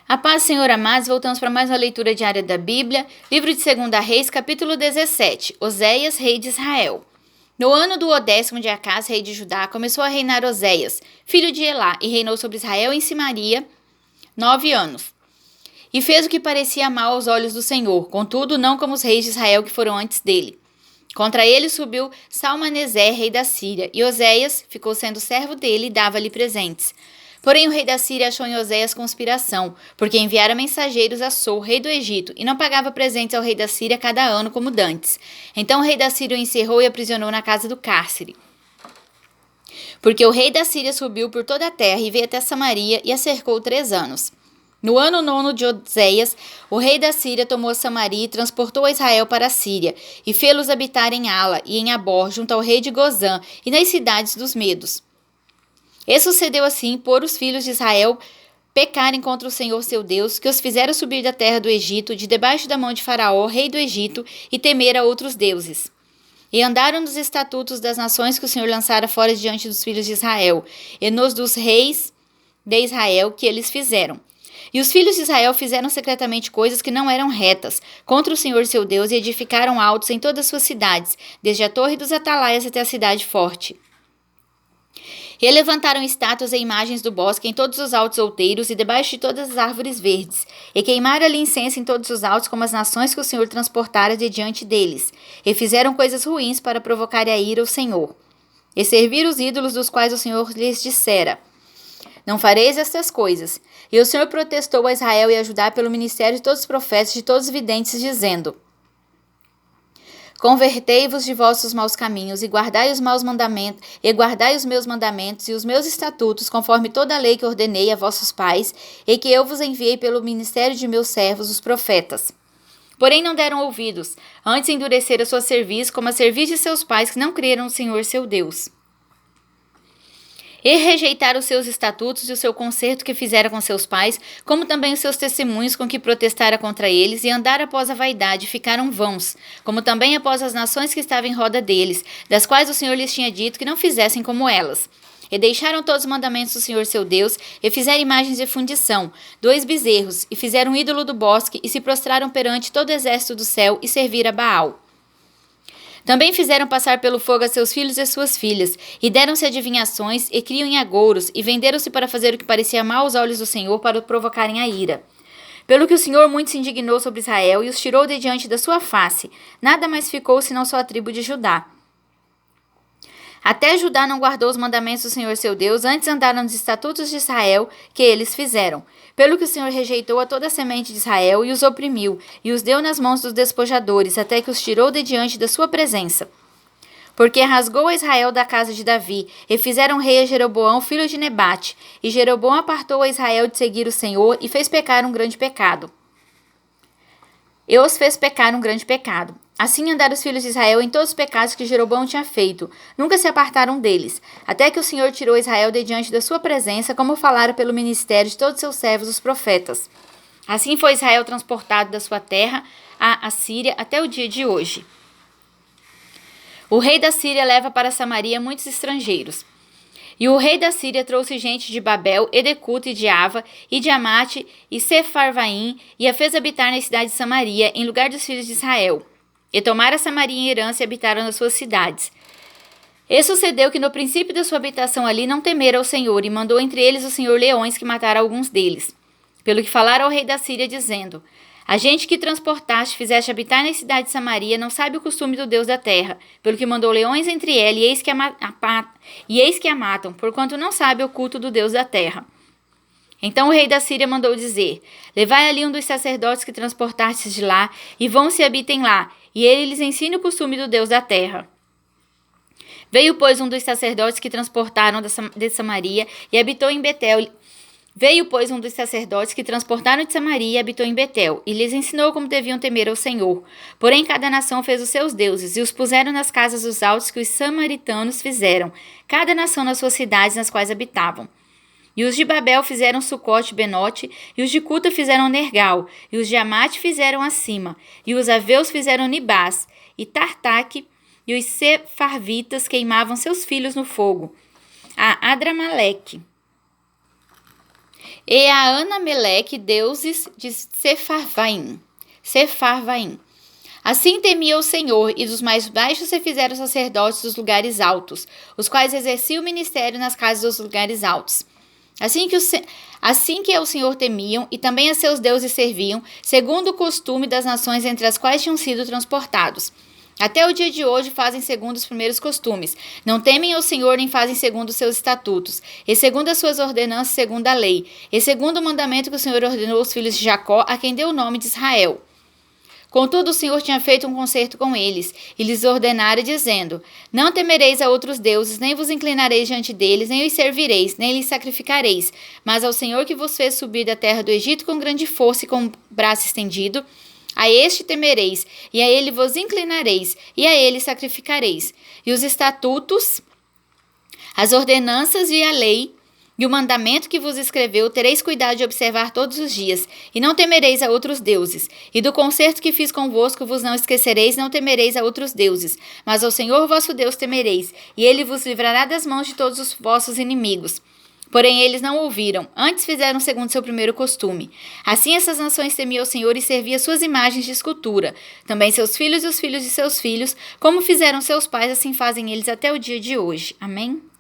A paz, Senhor amados, voltamos para mais uma leitura diária da Bíblia, livro de 2 Reis, capítulo 17, Oséias, rei de Israel. No ano do 10º de Acás, rei de Judá, começou a reinar Oséias, filho de Elá, e reinou sobre Israel em Samaria 9 anos. E fez o que parecia mal aos olhos do Senhor, contudo não como os reis de Israel que foram antes dele. Contra ele subiu Salmaneser, rei da Síria, e Oséias ficou sendo servo dele e dava-lhe presentes. Porém o rei da Síria achou em Oséias conspiração, porque enviara mensageiros a Sou, rei do Egito, e não pagava presentes ao rei da Síria cada ano como dantes. Então o rei da Síria o encerrou e aprisionou na casa do cárcere. Porque o rei da Síria subiu por toda a terra e veio até Samaria e a cercou 3 anos. No ano 9 de Oséias, o rei da Síria tomou Samaria e transportou a Israel para a Síria, e fê-los habitar em Ala e em Abor, junto ao rei de Gozã, e nas cidades dos Medos. E sucedeu assim por os filhos de Israel pecarem contra o Senhor seu Deus, que os fizeram subir da terra do Egito, de debaixo da mão de Faraó, rei do Egito, e temer a outros deuses. E andaram nos estatutos das nações que o Senhor lançara fora diante dos filhos de Israel, e nos dos reis de Israel que eles fizeram. E os filhos de Israel fizeram secretamente coisas que não eram retas contra o Senhor seu Deus, e edificaram altos em todas as suas cidades, desde a torre dos atalaias até a cidade forte. E levantaram estátuas e imagens do bosque em todos os altos outeiros e debaixo de todas as árvores verdes, e queimaram ali incenso em todos os altos, como as nações que o Senhor transportara de diante deles, e fizeram coisas ruins para provocar a ira ao Senhor. E serviram os ídolos dos quais o Senhor lhes dissera: não fareis estas coisas. E o Senhor protestou a Israel e a Judá pelo ministério de todos os profetas e de todos os videntes, dizendo: convertei-vos de vossos maus caminhos e guardai os maus mandamentos, e guardai os meus mandamentos e os meus estatutos, conforme toda a lei que ordenei a vossos pais, e que eu vos enviei pelo ministério de meus servos, os profetas. Porém não deram ouvidos, antes endureceram a sua cerviz, como a cerviz de seus pais, que não creram no Senhor seu Deus. E rejeitaram os seus estatutos e o seu concerto que fizera com seus pais, como também os seus testemunhos com que protestara contra eles, e andaram após a vaidade, ficaram vãos, como também após as nações que estavam em roda deles, das quais o Senhor lhes tinha dito que não fizessem como elas. E deixaram todos os mandamentos do Senhor seu Deus, e fizeram imagens de fundição, 2 bezerros, e fizeram um ídolo do bosque, e se prostraram perante todo o exército do céu, e serviram a Baal. Também fizeram passar pelo fogo a seus filhos e suas filhas, e deram-se adivinhações, e criam em agouros, e venderam-se para fazer o que parecia mal aos olhos do Senhor, para o provocarem a ira. Pelo que o Senhor muito se indignou sobre Israel, e os tirou de diante da sua face. Nada mais ficou, senão só a tribo de Judá. Até Judá não guardou os mandamentos do Senhor seu Deus, antes andaram nos estatutos de Israel que eles fizeram. Pelo que o Senhor rejeitou a toda a semente de Israel e os oprimiu, e os deu nas mãos dos despojadores, até que os tirou de diante da sua presença. Porque rasgou a Israel da casa de Davi, e fizeram rei a Jeroboão, filho de Nebate. E Jeroboão apartou a Israel de seguir o Senhor, e fez pecar um grande pecado. E os fez pecar um grande pecado. Assim andaram os filhos de Israel em todos os pecados que Jeroboão tinha feito. Nunca se apartaram deles, até que o Senhor tirou Israel de diante da sua presença, como falaram pelo ministério de todos os seus servos, os profetas. Assim foi Israel transportado da sua terra à Assíria até o dia de hoje. O rei da Síria leva para Samaria muitos estrangeiros. E o rei da Síria trouxe gente de Babel, Edecuta e de Ava, e de Amate e Sefarvaim, e a fez habitar na cidade de Samaria, em lugar dos filhos de Israel. E tomaram Samaria em herança e habitaram nas suas cidades. E sucedeu que no princípio da sua habitação ali não temeram ao Senhor, e mandou entre eles o Senhor leões que mataram alguns deles. Pelo que falaram ao rei da Síria, dizendo: a gente que transportaste, fizeste habitar na cidade de Samaria, não sabe o costume do Deus da terra, pelo que mandou leões entre ela, e eis que a matam, porquanto não sabe o culto do Deus da terra. Então o rei da Síria mandou dizer: levai ali um dos sacerdotes que transportastes de lá, e vão se habitem lá, e ele lhes ensine o costume do Deus da terra. Veio, pois, um dos sacerdotes que transportaram de Samaria, e habitou em Betel. Veio, pois, um dos sacerdotes que transportaram de Samaria e habitou em Betel, e lhes ensinou como deviam temer ao Senhor. Porém, cada nação fez os seus deuses, e os puseram nas casas dos altos que os samaritanos fizeram, cada nação nas suas cidades nas quais habitavam. E os de Babel fizeram Sucote e Benote, e os de Cuta fizeram Nergal, e os de Amate fizeram Acima, e os aveus fizeram Nibás, e Tartaque, e os sefarvitas queimavam seus filhos no fogo, a Adramaleque. e a Anameleque, deuses de Sepharvaim. Assim temia o Senhor, e dos mais baixos se fizeram sacerdotes dos lugares altos, os quais exerciam o ministério nas casas dos lugares altos. Assim que ao Senhor temiam, e também a seus deuses serviam, segundo o costume das nações entre as quais tinham sido transportados. Até o dia de hoje fazem segundo os primeiros costumes. Não temem ao Senhor nem fazem segundo os seus estatutos, e segundo as suas ordenanças, segundo a lei, e segundo o mandamento que o Senhor ordenou aos filhos de Jacó, a quem deu o nome de Israel. Contudo, o Senhor tinha feito um concerto com eles, e lhes ordenara, dizendo: Não temereis a outros deuses, nem vos inclinareis diante deles, nem os servireis, nem lhes sacrificareis, mas ao Senhor que vos fez subir da terra do Egito com grande força e com braço estendido, a este temereis, e a ele vos inclinareis, e a ele sacrificareis. E os estatutos, as ordenanças e a lei, e o mandamento que vos escreveu, tereis cuidado de observar todos os dias, e não temereis a outros deuses. E do concerto que fiz convosco vos não esquecereis, não temereis a outros deuses, mas ao Senhor vosso Deus temereis, e ele vos livrará das mãos de todos os vossos inimigos. Porém eles não ouviram, antes fizeram segundo seu primeiro costume. Assim essas nações temiam o Senhor e serviam suas imagens de escultura. Também seus filhos e os filhos de seus filhos, como fizeram seus pais, assim fazem eles até o dia de hoje. Amém?